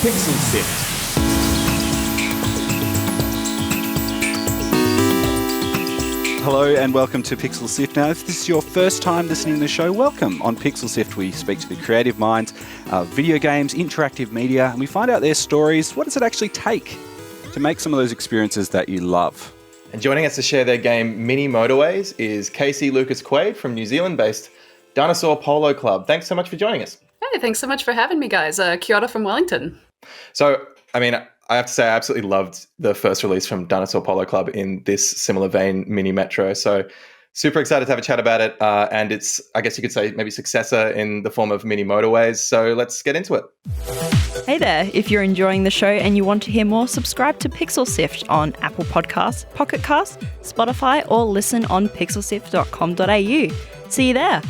Pixel Sift. Hello and welcome to Pixel Sift. Now, if this is your first time listening to the show, welcome. On Pixel Sift, we speak to the creative minds of video games, interactive media, and we find out their stories. What does it actually take to make some of those experiences that you love? And joining us to share their game Mini Motorways is Casey Lucas-Quaid from New Zealand-based Dinosaur Polo Club. Thanks so much for joining us. Hey, thanks so much for having me, guys. Kia ora from Wellington. So, I have to say I absolutely loved the first release from Dinosaur Polo Club in this similar vein, Mini Metro. So super excited to have a chat about it. And it's, I guess you could say, maybe successor in the form of Mini Motorways. So let's get into it. Hey there, if you're enjoying the show and you want to hear more, subscribe to Pixel Sift on Apple Podcasts, Pocket Casts, Spotify, or listen on pixelsift.com.au. See you there.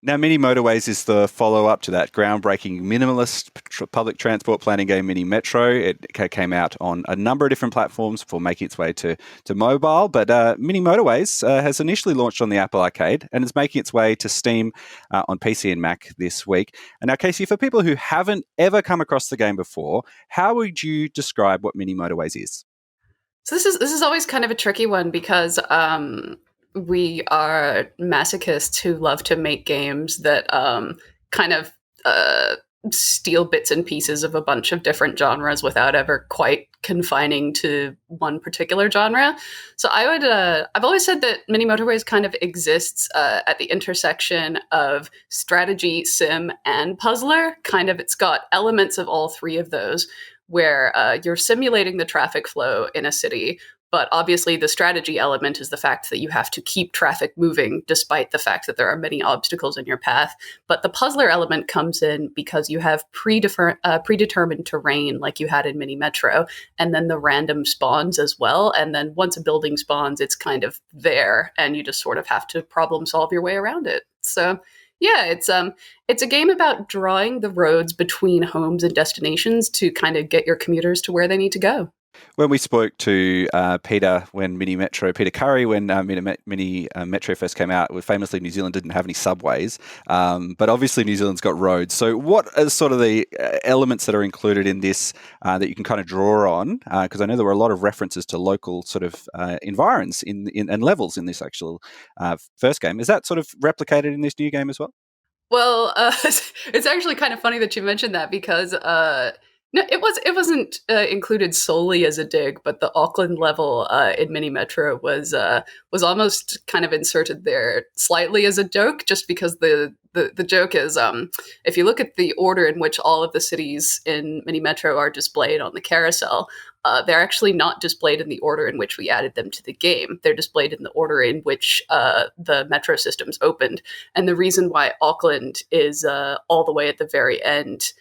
Now, Mini Motorways is the follow-up to that groundbreaking minimalist public transport planning game, Mini Metro. It came out on a number of different platforms before making its way to mobile. But Mini Motorways has initially launched on the Apple Arcade and is making its way to Steam on PC and Mac this week. And now, Casey, for people who haven't ever come across the game before, how would you describe what Mini Motorways is? So this is always kind of a tricky one because we are masochists who love to make games that kind of steal bits and pieces of a bunch of different genres without ever quite confining to one particular genre. So I've always said that Mini Motorways kind of exists at the intersection of strategy, sim, and puzzler. Kind of, it's got elements of all three of those, where you're simulating the traffic flow in a city. But obviously the strategy element is the fact that you have to keep traffic moving despite the fact that there are many obstacles in your path. But the puzzler element comes in because you have predetermined terrain like you had in Mini Metro, and then the random spawns as well. And then once a building spawns, it's kind of there, and you just sort of have to problem solve your way around it. So yeah, it's a game about drawing the roads between homes and destinations to kind of get your commuters to where they need to go. When we spoke to Peter Curry, when Mini Metro first came out, famously New Zealand didn't have any subways, but obviously New Zealand's got roads. So what are sort of the elements that are included in this that you can kind of draw on? Because I know there were a lot of references to local sort of environs and levels in this actual first game. Is that sort of replicated in this new game as well? Well, it's actually kind of funny that you mentioned that because no, it wasn't included solely as a dig, but the Auckland level in Mini Metro was almost kind of inserted there slightly as a joke, just because the joke is if you look at the order in which all of the cities in Mini Metro are displayed on the carousel, they're actually not displayed in the order in which we added them to the game. They're displayed in the order in which the metro systems opened. And the reason why Auckland is all the way at the very end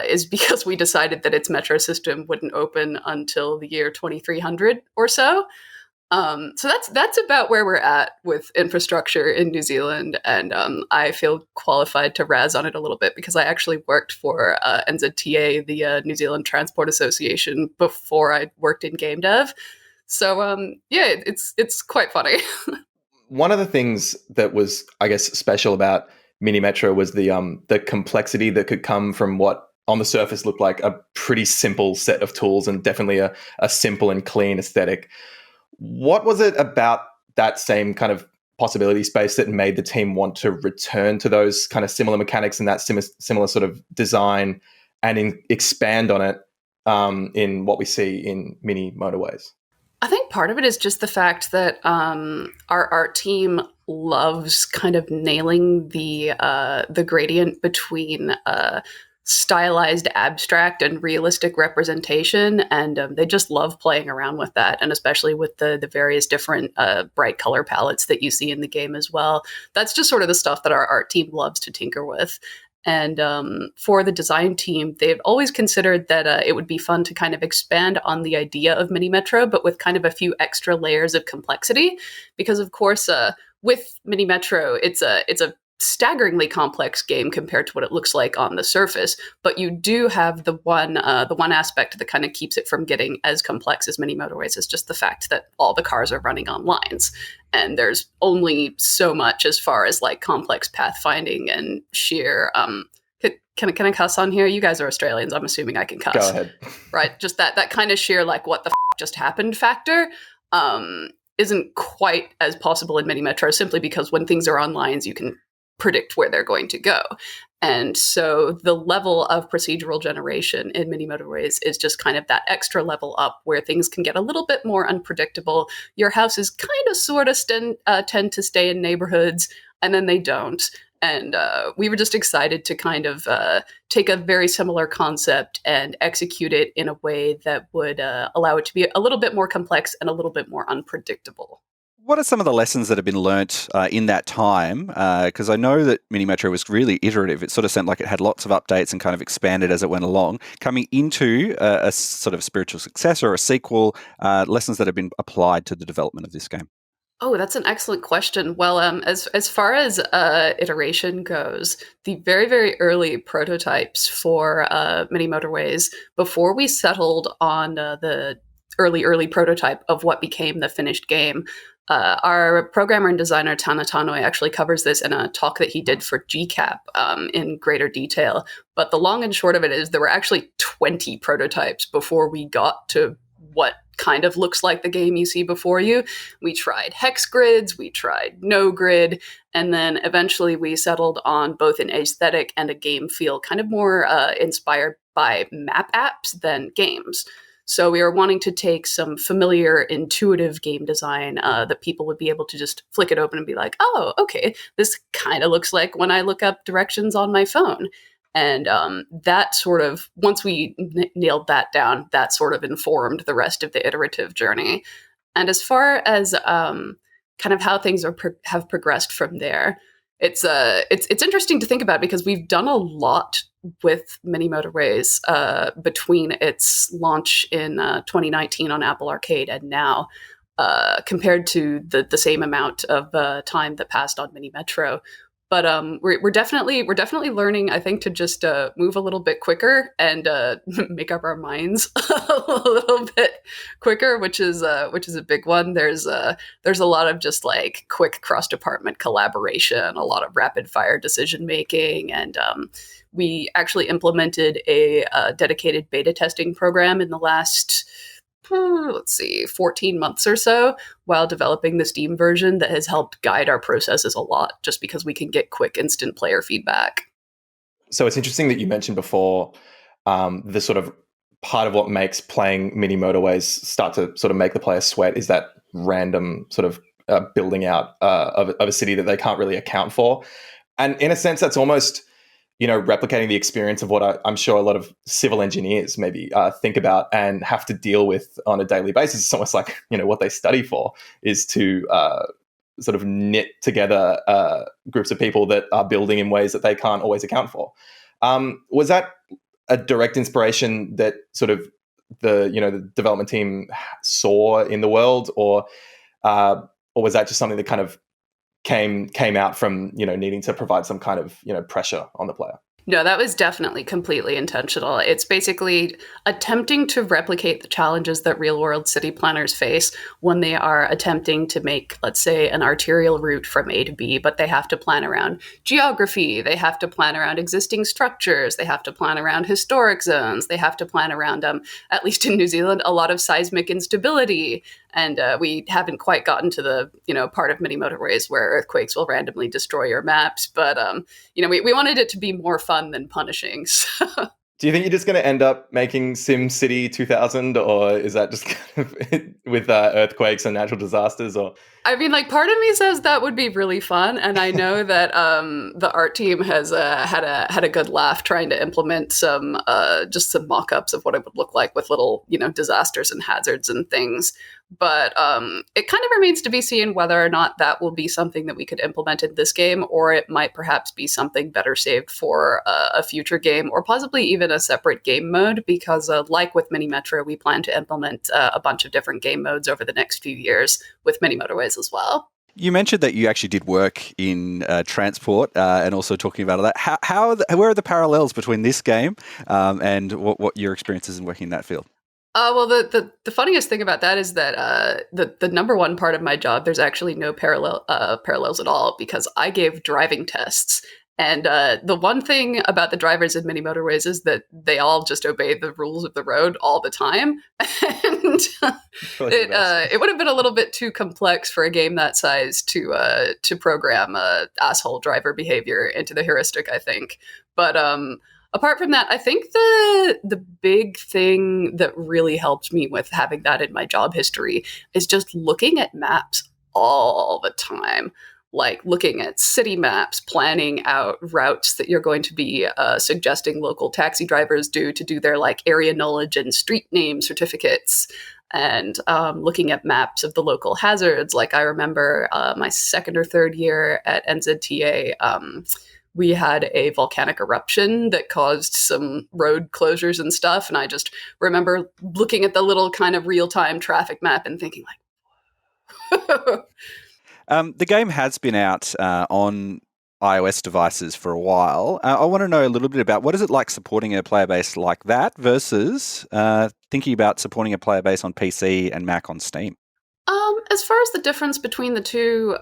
is because we decided that its metro system wouldn't open until the year 2300 or so. So that's about where we're at with infrastructure in New Zealand, and I feel qualified to razz on it a little bit because I actually worked for NZTA, the New Zealand Transport Association, before I worked in game dev. So yeah, it's quite funny. One of the things that was, I guess, special about Mini Metro was the complexity that could come from what on the surface looked like a pretty simple set of tools and definitely a simple and clean aesthetic. What was it about that same kind of possibility space that made the team want to return to those kind of similar mechanics and that similar sort of design and expand on it in what we see in Mini Motorways? I think part of it is just the fact that our art team loves kind of nailing the gradient between stylized abstract and realistic representation, and they just love playing around with that, and especially with the various different bright color palettes that you see in the game as well. That's just sort of the stuff that our art team loves to tinker with. And for the design team, they've always considered that it would be fun to kind of expand on the idea of Mini Metro, but with kind of a few extra layers of complexity, because of course with Mini Metro, it's a staggeringly complex game compared to what it looks like on the surface, but you do have the one aspect that kind of keeps it from getting as complex as Mini Motorways is just the fact that all the cars are running on lines, and there's only so much as far as like complex pathfinding and sheer can I cuss on here? You guys are Australians. I'm assuming I can cuss. Go ahead. Right, just that kind of sheer like what the just happened factor isn't quite as possible in Mini Metro, simply because when things are on lines, you can predict where they're going to go. And so the level of procedural generation in Mini Motorways is just kind of that extra level up where things can get a little bit more unpredictable. Your houses kind of sort of tend to stay in neighborhoods, and then they don't. And we were just excited to kind of take a very similar concept and execute it in a way that would allow it to be a little bit more complex and a little bit more unpredictable. What are some of the lessons that have been learnt in that time? Because I know that Mini Metro was really iterative. It sort of sounded like it had lots of updates and kind of expanded as it went along. Coming into a sort of spiritual successor or a sequel, lessons that have been applied to the development of this game. Oh, that's an excellent question. Well, as far as iteration goes, the very, very early prototypes for Mini Motorways, before we settled on the early prototype of what became the finished game, our programmer and designer Tana Tanoi actually covers this in a talk that he did for GCAP in greater detail. But the long and short of it is there were actually 20 prototypes before we got to what kind of looks like the game you see before you. We tried hex grids, we tried no grid, and then eventually we settled on both an aesthetic and a game feel kind of more inspired by map apps than games. So we were wanting to take some familiar, intuitive game design that people would be able to just flick it open and be like, oh, okay, this kind of looks like when I look up directions on my phone. And that sort of, once we nailed that down, that sort of informed the rest of the iterative journey. And as far as kind of how things have progressed from there, it's interesting to think about because we've done a lot with Mini Motorways between its launch in 2019 on Apple Arcade and now, compared to the same amount of time that passed on Mini Metro. But we're definitely learning, I think, to just move a little bit quicker and make up our minds a little bit quicker, which is a big one. There's a lot of just like quick cross department collaboration, a lot of rapid fire decision making, and we actually implemented a dedicated beta testing program in the last 14 months or so while developing the Steam version that has helped guide our processes a lot just because we can get quick instant player feedback. So it's interesting that you mentioned before the sort of part of what makes playing Mini Motorways start to sort of make the player sweat is that random sort of building out of a city that they can't really account for. And in a sense, that's almost, replicating the experience of what I'm sure a lot of civil engineers maybe think about and have to deal with on a daily basis. It's almost like, what they study for is to sort of knit together groups of people that are building in ways that they can't always account for. Was that a direct inspiration that sort of the development team saw in the world, or was that just something that kind of came out from needing to provide some kind of pressure on the player? No, that was definitely completely intentional. It's basically attempting to replicate the challenges that real-world city planners face when they are attempting to make, let's say, an arterial route from A to B, but they have to plan around geography, they have to plan around existing structures, they have to plan around historic zones, they have to plan around, at least in New Zealand, a lot of seismic instability. And we haven't quite gotten to the, part of Mini Motorways where earthquakes will randomly destroy your maps. But, we wanted it to be more fun than punishing. So. Do you think you're just going to end up making Sim City 2000, or is that just kind of with earthquakes and natural disasters? Or I mean, part of me says that would be really fun, and I know that the art team has had a good laugh trying to implement some mock-ups of what it would look like with little disasters and hazards and things. But it kind of remains to be seen whether or not that will be something that we could implement in this game, or it might perhaps be something better saved for a future game, or possibly even a separate game mode, because like with Mini Metro, we plan to implement a bunch of different game modes over the next few years with Mini Motorways as well. You mentioned that you actually did work in transport and also talking about all that. Where are the parallels between this game and what your experiences in working in that field? Well, the funniest thing about that is that the number one part of my job, there's actually no parallels at all, because I gave driving tests. And the one thing about the drivers in Mini Motorways is that they all just obey the rules of the road all the time. And it would have been a little bit too complex for a game that size to program asshole driver behavior into the heuristic, I think. But apart from that, I think the big thing that really helped me with having that in my job history is just looking at maps all the time. Like looking at city maps, planning out routes that you're going to be suggesting local taxi drivers do to do their like area knowledge and street name certificates, and looking at maps of the local hazards. Like I remember my second or third year at NZTA, we had a volcanic eruption that caused some road closures and stuff. And I just remember looking at the little kind of real-time traffic map and thinking like, the game has been out on iOS devices for a while. I want to know a little bit about what is it like supporting a player base like that versus thinking about supporting a player base on PC and Mac on Steam. As far as the difference between the two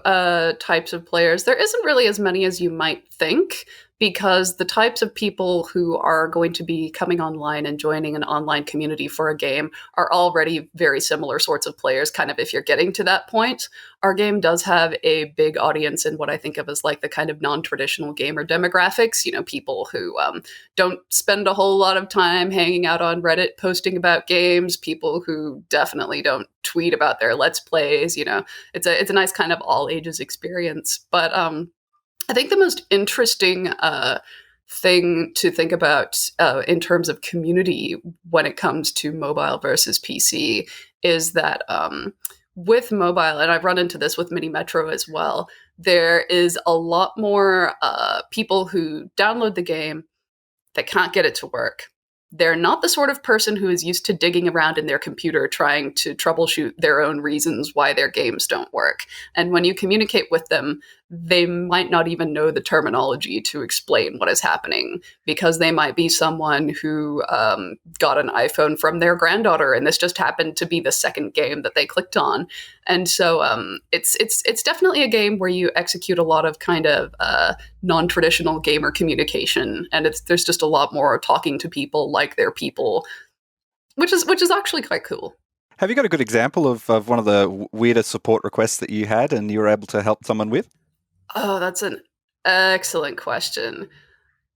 types of players, there isn't really as many as you might think, because the types of people who are going to be coming online and joining an online community for a game are already very similar sorts of players, kind of if you're getting to that point. Our game does have a big audience in what I think of as like the kind of non-traditional gamer demographics, you know, people who don't spend a whole lot of time hanging out on Reddit posting about games, people who definitely don't tweet about their Let's Plays, you know. It's a nice kind of all ages experience. But I think the most interesting thing to think about in terms of community when it comes to mobile versus PC is that with mobile, and I've run into this with Mini Metro as well, there is a lot more people who download the game that can't get it to work. They're not the sort of person who is used to digging around in their computer trying to troubleshoot their own reasons why their games don't work. And when you communicate with them, they might not even know the terminology to explain what is happening, because they might be someone who got an iPhone from their granddaughter, and this just happened to be the second game that they clicked on. And so it's definitely a game where you execute a lot of kind of non-traditional gamer communication, and there's just a lot more talking to people like they're people, which is actually quite cool. Have you got a good example of one of the weirdest support requests that you had and you were able to help someone with? Oh, that's an excellent question.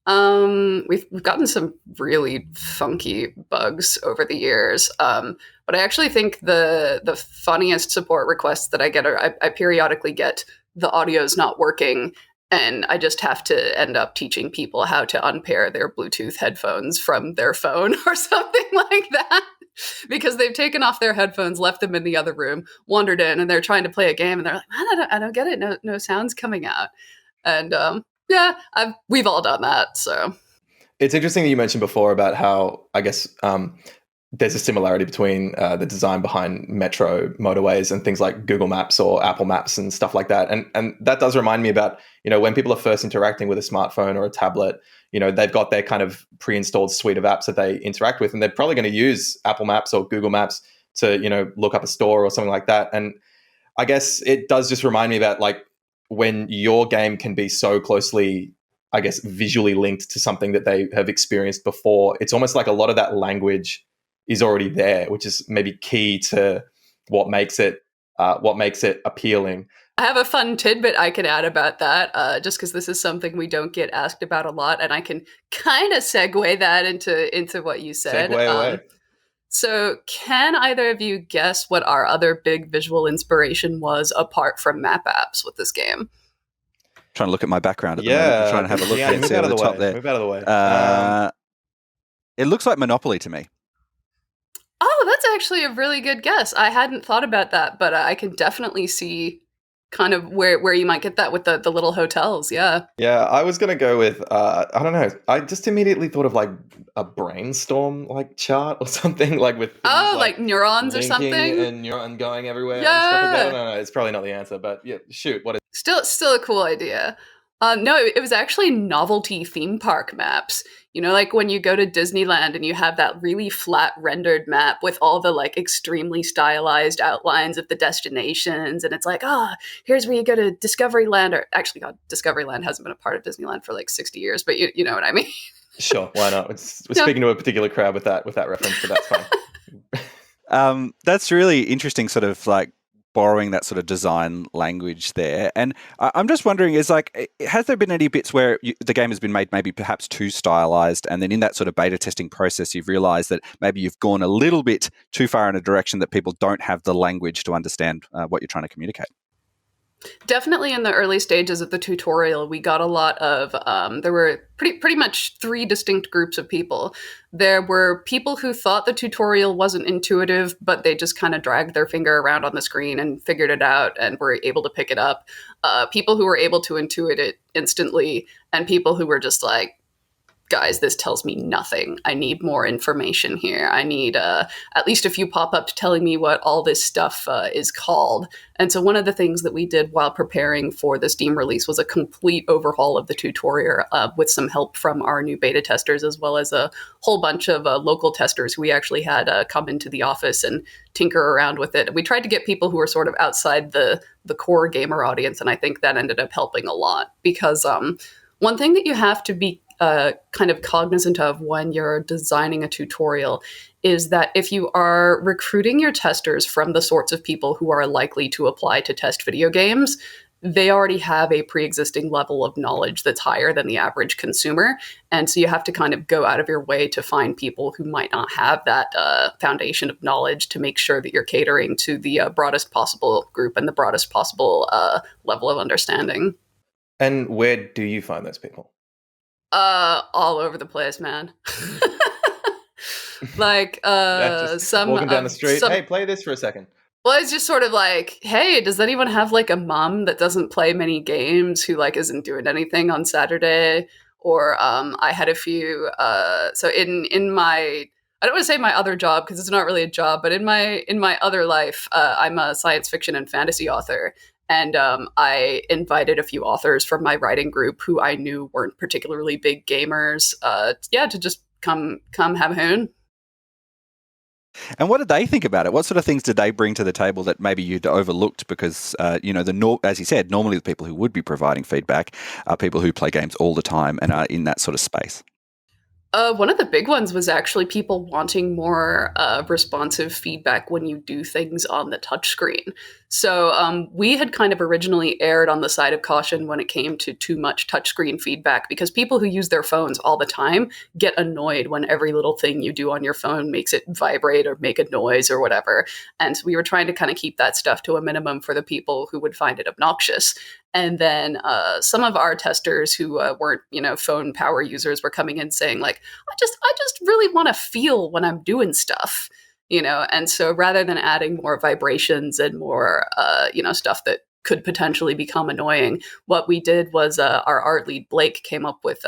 We've gotten some really funky bugs over the years. But I actually think the funniest support requests that I get are I periodically get the audio's not working, and I just have to end up teaching people how to unpair their Bluetooth headphones from their phone or something like that. Because they've taken off their headphones, left them in the other room, wandered in, and they're trying to play a game, and they're like, "Man, I don't get it. No sounds coming out." And yeah, we've all done that. So it's interesting that you mentioned before about how I guess there's a similarity between the design behind Metro Motorways and things like Google Maps or Apple Maps and stuff like that. And that does remind me about, you know, when people are first interacting with a smartphone or a tablet, you know, they've got their kind of pre-installed suite of apps that they interact with, and they're probably going to use Apple Maps or Google Maps to, you know, look up a store or something like that. And I guess it does just remind me that, like, when your game can be so closely, I guess, visually linked to something that they have experienced before, it's almost like a lot of that language is already there, which is maybe key to what makes it appealing. I have a fun tidbit I can add about that, just because this is something we don't get asked about a lot, and I can kind of segue that into what you said. Segue away. So can either of you guess what our other big visual inspiration was apart from map apps with this game? Trying to look at my background at the moment. I'm trying to have a look at move out of the top way. there. Move out of the way. It looks like Monopoly to me. Oh, that's actually a really good guess. I hadn't thought about that, but I can definitely see kind of where you might get that with the little hotels. Yeah. Yeah, I was gonna go with I don't know. I just immediately thought of like a brainstorm like chart or something like with things Like neurons or linking something. and going everywhere and stuff like that. I Yeah. don't know. It's probably not the answer, but yeah, shoot. What is Still a cool idea. No, it was actually novelty theme park maps. You know, like when you go to Disneyland and you have that really flat rendered map with all the like extremely stylized outlines of the destinations, and it's like, here's where you go to Discoveryland, or actually, God, Discoveryland hasn't been a part of Disneyland for like 60 years, but you know what I mean. Sure, why not? We're speaking to a particular crowd with that reference, but that's fine. That's really interesting, sort of like borrowing that sort of design language there. And I'm just wondering, has there been any bits where the game has been made maybe perhaps too stylized, and then in that sort of beta testing process, you've realized that maybe you've gone a little bit too far in a direction that people don't have the language to understand what you're trying to communicate? Definitely in the early stages of the tutorial, we got a lot of, there were pretty much three distinct groups of people. There were people who thought the tutorial wasn't intuitive, but they just kind of dragged their finger around on the screen and figured it out and were able to pick it up. People who were able to intuit it instantly, and people who were just like, guys, this tells me nothing. I need more information here. I need at least a few pop-ups telling me what all this stuff is called. And so one of the things that we did while preparing for the Steam release was a complete overhaul of the tutorial with some help from our new beta testers, as well as a whole bunch of local testers who we actually had come into the office and tinker around with it. We tried to get people who were sort of outside the core gamer audience, and I think that ended up helping a lot, because one thing that you have to be kind of cognizant of when you're designing a tutorial is that if you are recruiting your testers from the sorts of people who are likely to apply to test video games, they already have a pre-existing level of knowledge that's higher than the average consumer. And so you have to kind of go out of your way to find people who might not have that foundation of knowledge to make sure that you're catering to the broadest possible group and the broadest possible level of understanding. And where do you find those people? All over the place, man. Like, some walking down the street. Hey, play this for a second. Well, it's just sort of like, hey, does anyone have like a mom that doesn't play many games, who like isn't doing anything on Saturday? Or I had a few. So in my, I don't want to say my other job because it's not really a job, but in my other life, I'm a science fiction and fantasy author. And I invited a few authors from my writing group who I knew weren't particularly big gamers, to just come have a hoon. And what did they think about it? What sort of things did they bring to the table that maybe you'd overlooked? Because, as you said, normally the people who would be providing feedback are people who play games all the time and are in that sort of space. One of the big ones was actually people wanting more responsive feedback when you do things on the touchscreen. So we had kind of originally erred on the side of caution when it came to too much touchscreen feedback, because people who use their phones all the time get annoyed when every little thing you do on your phone makes it vibrate or make a noise or whatever. And so we were trying to kind of keep that stuff to a minimum for the people who would find it obnoxious. And then some of our testers who weren't, phone power users were coming in saying like, I just really want to feel when I'm doing stuff, And so rather than adding more vibrations and more, stuff that could potentially become annoying, what we did was our art lead Blake came up with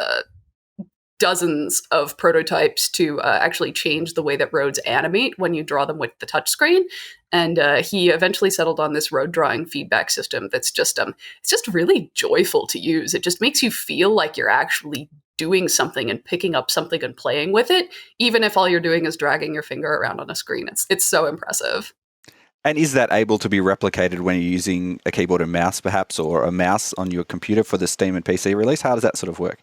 dozens of prototypes to actually change the way that roads animate when you draw them with the touchscreen. And he eventually settled on this road drawing feedback system that's just it's just really joyful to use. It just makes you feel like you're actually doing something and picking up something and playing with it, even if all you're doing is dragging your finger around on a screen. It's so impressive. And is that able to be replicated when you're using a keyboard and mouse, perhaps, or a mouse on your computer for the Steam and PC release? How does that sort of work?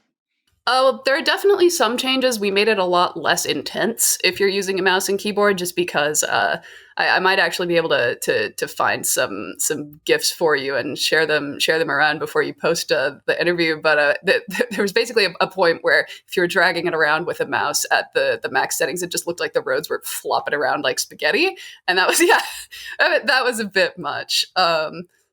Well, there are definitely some changes. We made it a lot less intense if you're using a mouse and keyboard, just because I might actually be able to find some GIFs for you and share them around before you post the interview. But there was basically a point where if you were dragging it around with a mouse at the max settings, it just looked like the roads were flopping around like spaghetti, and that was that was a bit much.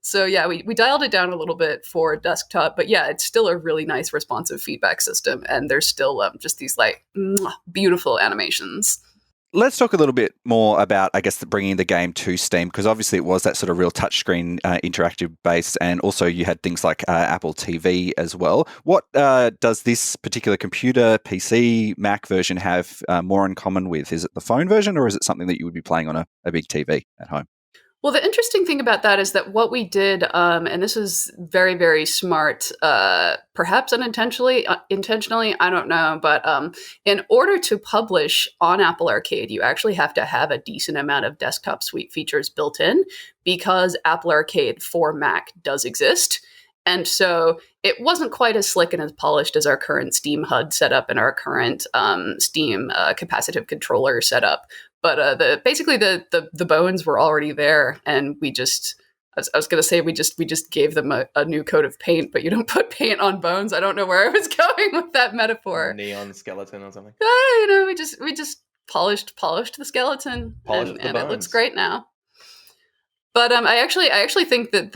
So yeah, we dialed it down a little bit for desktop, but yeah, it's still a really nice responsive feedback system, and there's still just these like beautiful animations. Let's talk a little bit more about, I guess, bringing the game to Steam, because obviously it was that sort of real touchscreen interactive base, and also you had things like Apple TV as well. What does this particular computer, PC, Mac version have more in common with? Is it the phone version, or is it something that you would be playing on a big TV at home? Well, the interesting thing about that is that what we did, and this was very, very smart, perhaps unintentionally, intentionally, I don't know, but in order to publish on Apple Arcade, you actually have to have a decent amount of desktop suite features built in, because Apple Arcade for Mac does exist. And so it wasn't quite as slick and as polished as our current Steam HUD setup and our current Steam capacitive controller setup. But basically the bones were already there, and we just, I was going to say we just gave them a new coat of paint, but you don't put paint on bones. I don't know where I was going with that metaphor. Neon skeleton or something. We just polished the skeleton, and it looks great now. But I actually think that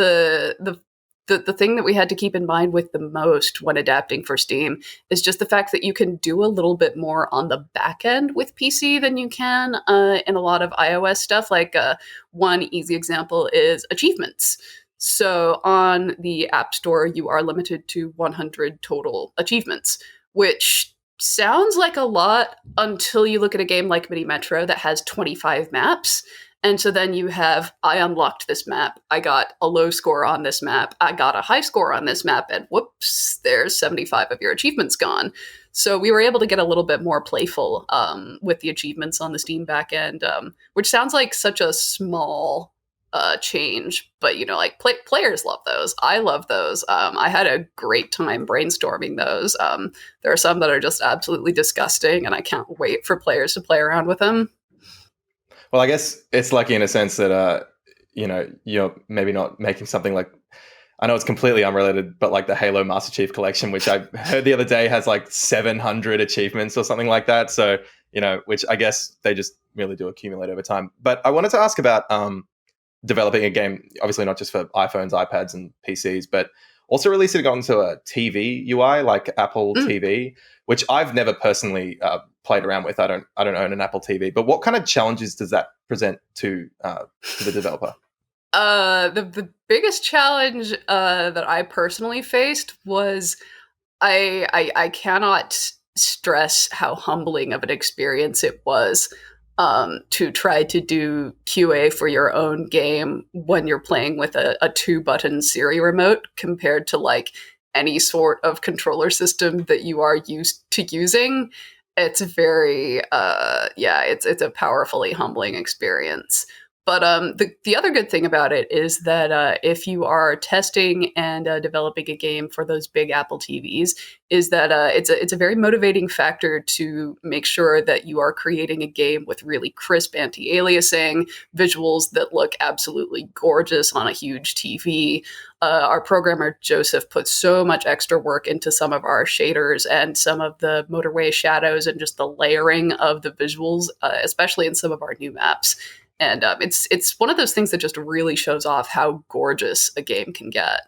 the thing that we had to keep in mind with the most when adapting for Steam is just the fact that you can do a little bit more on the back end with PC than you can in a lot of iOS stuff. Like one easy example is achievements. So on the App Store, you are limited to 100 total achievements, which sounds like a lot until you look at a game like Mini Metro that has 25 maps. And so then you have, I unlocked this map, I got a low score on this map, I got a high score on this map, and whoops, there's 75 of your achievements gone. So we were able to get a little bit more playful with the achievements on the Steam backend, which sounds like such a small change, but like players love those. I love those. I had a great time brainstorming those. There are some that are just absolutely disgusting, and I can't wait for players to play around with them. Well, I guess it's lucky in a sense that, you're maybe not making something like, I know it's completely unrelated, but like the Halo Master Chief Collection, which I heard the other day has like 700 achievements or something like that. So, which I guess they just really do accumulate over time. But I wanted to ask about developing a game, obviously not just for iPhones, iPads, and PCs, but also releasing it onto a TV UI like Apple TV, which I've never personally played around with. I don't own an Apple TV, but what kind of challenges does that present to the developer? The biggest challenge that I personally faced was I cannot stress how humbling of an experience it was to try to do QA for your own game when you're playing with a 2-button Siri remote compared to like any sort of controller system that you are used to using. It's very, it's a powerfully humbling experience. But the other good thing about it is that if you are testing and developing a game for those big Apple TVs, is that it's a very motivating factor to make sure that you are creating a game with really crisp anti-aliasing, visuals that look absolutely gorgeous on a huge TV. Our programmer Joseph put so much extra work into some of our shaders and some of the motorway shadows and just the layering of the visuals, especially in some of our new maps. And it's one of those things that just really shows off how gorgeous a game can get.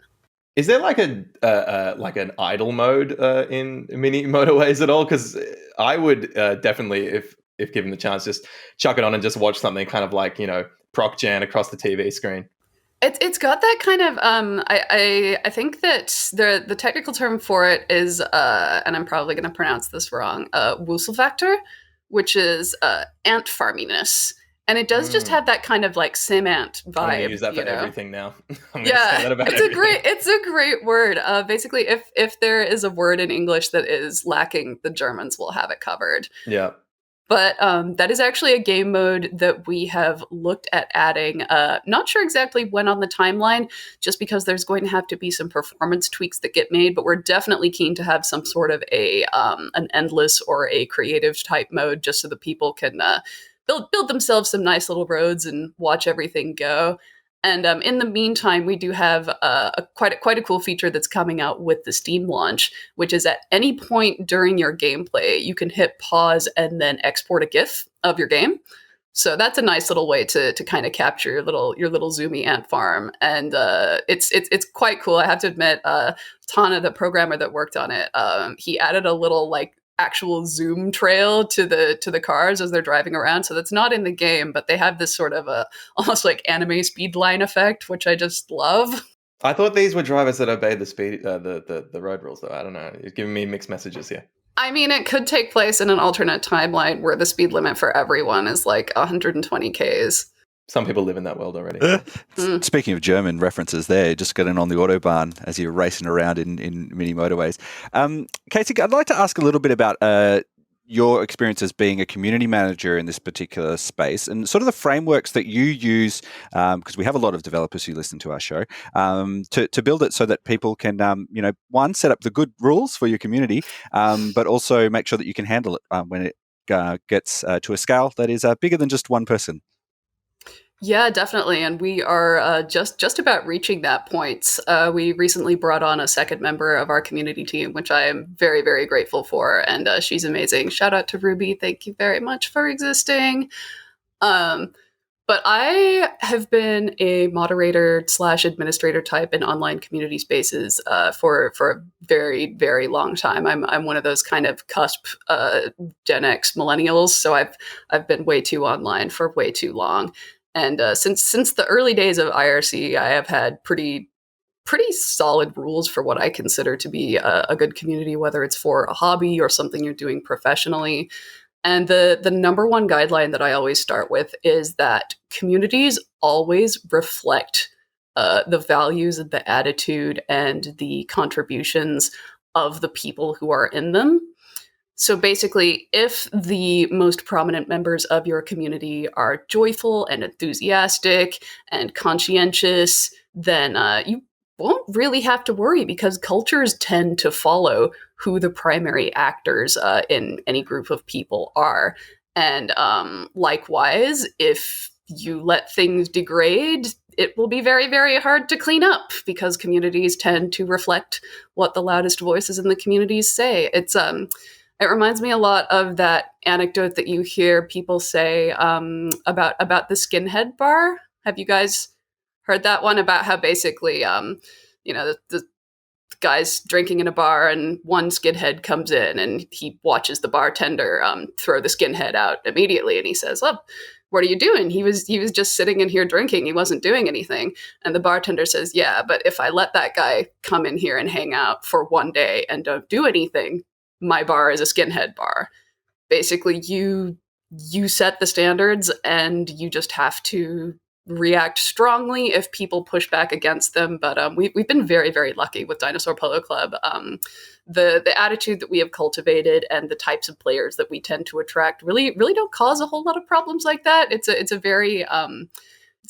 Is there like an idle mode in Mini Motorways at all? Because I would definitely, if given the chance, just chuck it on and just watch something kind of like proc jan across the TV screen. It's got that kind of I think that the technical term for it is and I'm probably going to pronounce this wrong, Wurzelfaktor, which is ant farminess. And it does just have that kind of like sim-ant vibe. I'm gonna use that for everything now. It's a great word. Basically, if there is a word in English that is lacking, the Germans will have it covered. Yeah. But that is actually a game mode that we have looked at adding. Not sure exactly when on the timeline, just because there's going to have to be some performance tweaks that get made. But we're definitely keen to have some sort of an endless or a creative type mode, just so the people can build themselves some nice little roads and watch everything go. And in the meantime, we do have quite a cool feature that's coming out with the Steam launch, which is at any point during your gameplay, you can hit pause and then export a GIF of your game. So that's a nice little way to kind of capture your little zoomy ant farm, and it's quite cool. I have to admit, Tana, the programmer that worked on it, he added a little like actual zoom trail to the cars as they're driving around. So that's not in the game, but they have this sort of a almost like anime speed line effect, which I just love. I thought these were drivers that obeyed the speed, the road rules, though. I don't know. You're giving me mixed messages here. I mean, it could take place in an alternate timeline where the speed limit for everyone is like 120 Ks. Some people live in that world already. Speaking of German references there, just getting on the Autobahn as you're racing around in Mini Motorways. Casey, I'd like to ask a little bit about your experience as being a community manager in this particular space and sort of the frameworks that you use, because we have a lot of developers who listen to our show, to build it so that people can, one, set up the good rules for your community, but also make sure that you can handle it when it gets to a scale that is bigger than just one person. Yeah, definitely. And we are just about reaching that point. We recently brought on a second member of our community team, which I am very, very grateful for. And she's amazing. Shout out to Ruby. Thank you very much for existing. But I have been a moderator / administrator type in online community spaces for a very, very long time. I'm one of those kind of cusp Gen X millennials. So I've been way too online for way too long. And since the early days of IRC, I have had pretty solid rules for what I consider to be a good community, whether it's for a hobby or something you're doing professionally. And the number one guideline that I always start with is that communities always reflect the values and the attitude and the contributions of the people who are in them. So basically, if the most prominent members of your community are joyful and enthusiastic and conscientious, then you won't really have to worry because cultures tend to follow who the primary actors in any group of people are. And likewise, if you let things degrade, it will be very, very hard to clean up because communities tend to reflect what the loudest voices in the communities say. It reminds me a lot of that anecdote that you hear people say about the skinhead bar. Have you guys heard that one about how basically, the guy's drinking in a bar and one skinhead comes in and he watches the bartender throw the skinhead out immediately, and he says, "Oh, what are you doing?" He was just sitting in here drinking. He wasn't doing anything. And the bartender says, "Yeah, but if I let that guy come in here and hang out for one day and don't do anything, my bar is a skinhead bar." Basically, you set the standards and you just have to react strongly if people push back against them. But we've been very, very lucky with Dinosaur Polo Club. The attitude that we have cultivated and the types of players that we tend to attract really don't cause a whole lot of problems like that. It's a very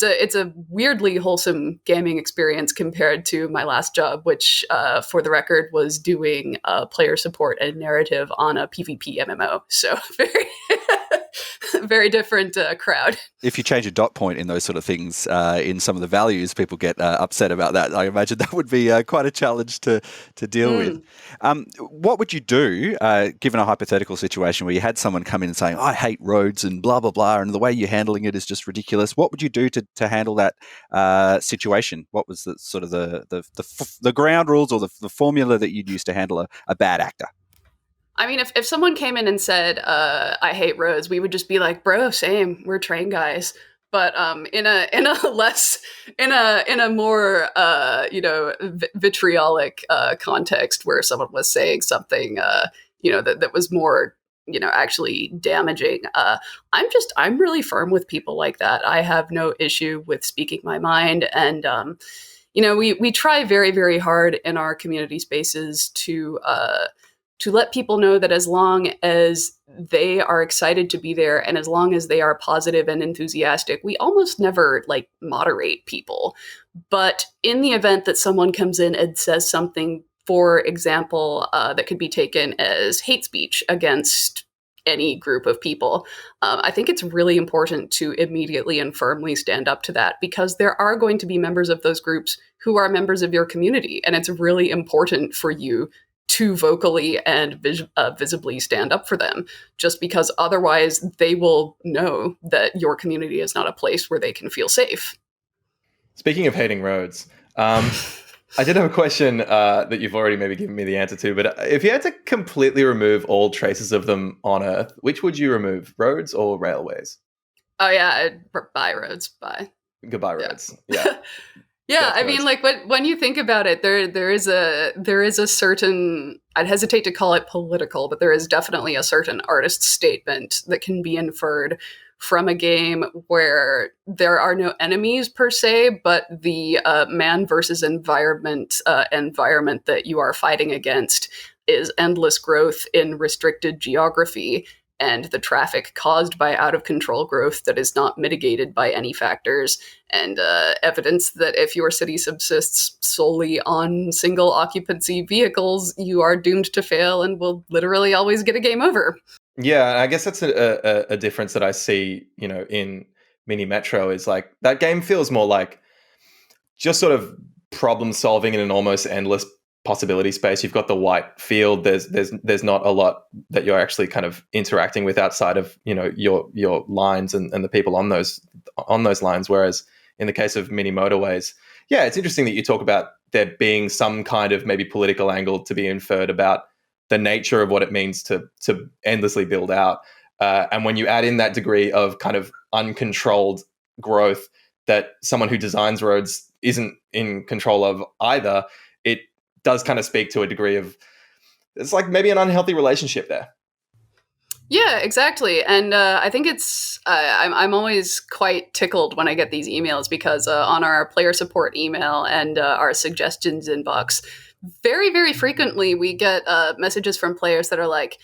it's a weirdly wholesome gaming experience compared to my last job, which, for the record, was doing player support and narrative on a PvP MMO. So very, very different crowd. If you change a dot point in those sort of things in some of the values, people get upset about that. I imagine that would be quite a challenge to deal with. What would you do, given a hypothetical situation where you had someone come in and saying, "I hate roads and blah, blah, blah, and the way you're handling it is just ridiculous." What would you do to handle that situation? What was the sort of the ground rules or the formula that you'd use to handle a bad actor? I mean, if someone came in and said, "I hate roads," we would just be like, "Bro, same. We're train guys." But in a more vitriolic context where someone was saying something that was more actually damaging, I'm really firm with people like that. I have no issue with speaking my mind, and we try very, very hard in our community spaces to let people know that as long as they are excited to be there and as long as they are positive and enthusiastic, we almost never moderate people. But in the event that someone comes in and says something, for example, that could be taken as hate speech against any group of people, I think it's really important to immediately and firmly stand up to that, because there are going to be members of those groups who are members of your community, and it's really important for you to vocally and visibly stand up for them, just because otherwise they will know that your community is not a place where they can feel safe. Speaking of hating roads, I did have a question that you've already maybe given me the answer to, but if you had to completely remove all traces of them on Earth, which would you remove, roads or railways? Oh yeah, bye roads, bye. Goodbye, roads. Yeah. Yeah, I mean, like when you think about it, there is a certain, I'd hesitate to call it political, but there is definitely a certain artist statement that can be inferred from a game where there are no enemies per se, but the man versus environment that you are fighting against is endless growth in restricted geography, and the traffic caused by out-of-control growth that is not mitigated by any factors, and evidence that if your city subsists solely on single-occupancy vehicles, you are doomed to fail and will literally always get a game over. Yeah, I guess that's a difference that I see, in Mini Metro, is like that game feels more like just sort of problem solving in an almost endless possibility space. You've got the white field. There's not a lot that you're actually kind of interacting with outside of your lines and the people on those lines. Whereas in the case of Mini Motorways, yeah, it's interesting that you talk about there being some kind of maybe political angle to be inferred about the nature of what it means to endlessly build out. And when you add in that degree of kind of uncontrolled growth that someone who designs roads isn't in control of either, it does kind of speak to a degree of, it's like maybe an unhealthy relationship there. Yeah, exactly. And I think I'm always quite tickled when I get these emails because on our player support email and our suggestions inbox, very, very frequently we get messages from players that are like,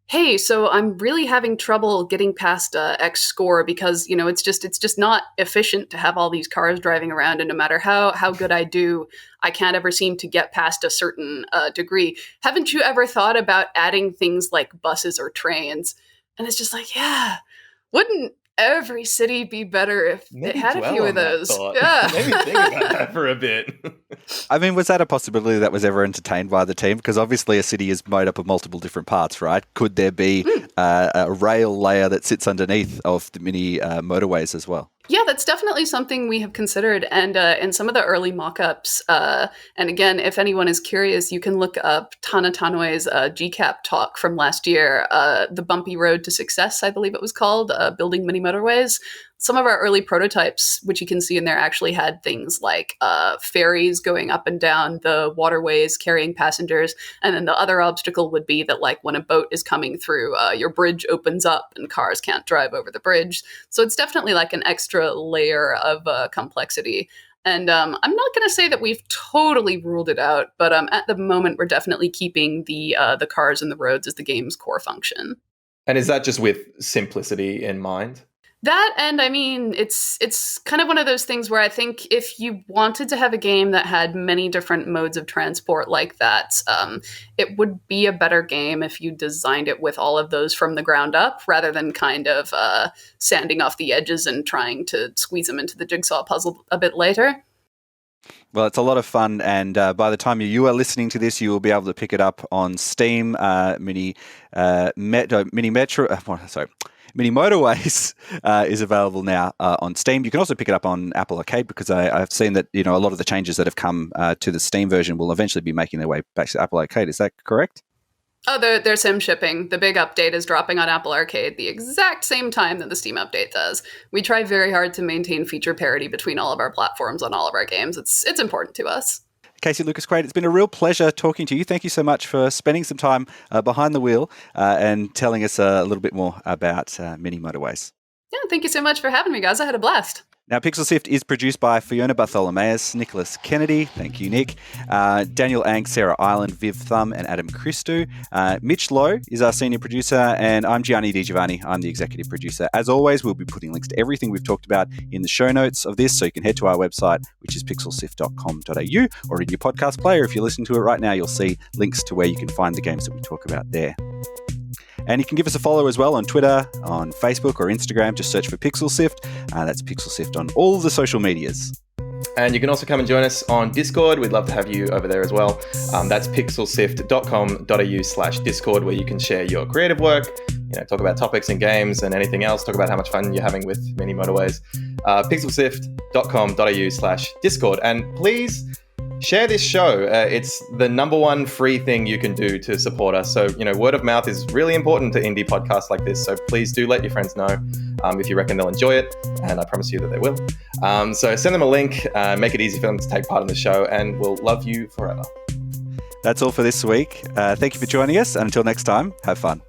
hey, so I'm really having trouble getting past X score because, it's just not efficient to have all these cars driving around. And no matter how good I do, I can't ever seem to get past a certain degree. Haven't you ever thought about adding things like buses or trains? And it's just like, yeah, wouldn't every city be better if it had a few of those? Yeah. Maybe think about that for a bit. I mean, was that a possibility that was ever entertained by the team? Because obviously a city is made up of multiple different parts, right? Could there be a rail layer that sits underneath of the Mini Motorways as well? Yeah, that's definitely something we have considered. And in some of the early mock-ups, and again, if anyone is curious, you can look up Tana Tanoe's GCAP talk from last year, The Bumpy Road to Success, I believe it was called, Building Mini Motorways. Some of our early prototypes, which you can see in there, actually had things like ferries going up and down the waterways carrying passengers. And then the other obstacle would be that, like, when a boat is coming through, your bridge opens up and cars can't drive over the bridge. So it's definitely like an extra layer of complexity. And I'm not going to say that we've totally ruled it out, but at the moment, we're definitely keeping the cars and the roads as the game's core function. And is that just with simplicity in mind? That, and I mean, it's kind of one of those things where I think if you wanted to have a game that had many different modes of transport like that, it would be a better game if you designed it with all of those from the ground up, rather than kind of sanding off the edges and trying to squeeze them into the jigsaw puzzle a bit later. Well, it's a lot of fun, and by the time you are listening to this, you will be able to pick it up on Steam. Mini Motorways is available now on Steam. You can also pick it up on Apple Arcade because I've seen that a lot of the changes that have come to the Steam version will eventually be making their way back to Apple Arcade. Is that correct? Oh, they're sim shipping. The big update is dropping on Apple Arcade the exact same time that the Steam update does. We try very hard to maintain feature parity between all of our platforms on all of our games. It's important to us. Casey, Lucas-Quaid, it's been a real pleasure talking to you. Thank you so much for spending some time behind the wheel and telling us a little bit more about Mini Motorways. Yeah, thank you so much for having me, guys. I had a blast. Now, Pixel Sift is produced by Fiona Bartholomaeus, Nicholas Kennedy, thank you, Nick, Daniel Ang, Sarah Ireland, Viv Thum, and Adam Christou. Mitch Lowe is our senior producer, and I'm Gianni Giovanni. I'm the executive producer. As always, we'll be putting links to everything we've talked about in the show notes of this, so you can head to our website, which is pixelsift.com.au, or in your podcast player. If you're listening to it right now, you'll see links to where you can find the games that we talk about there. And you can give us a follow as well on Twitter, on Facebook or Instagram. Just search for Pixel Sift. That's Pixel Sift on all the social medias. And you can also come and join us on Discord. We'd love to have you over there as well. That's pixelsift.com.au/Discord, where you can share your creative work, talk about topics and games and anything else, talk about how much fun you're having with Mini Motorways. Pixelsift.com.au/Discord. And please Share this show. It's the number one free thing you can do to support us. So, word of mouth is really important to indie podcasts like this. So please do let your friends know if you reckon they'll enjoy it. And I promise you that they will. So send them a link, make it easy for them to take part in the show, and we'll love you forever. That's all for this week. Thank you for joining us. And until next time, have fun.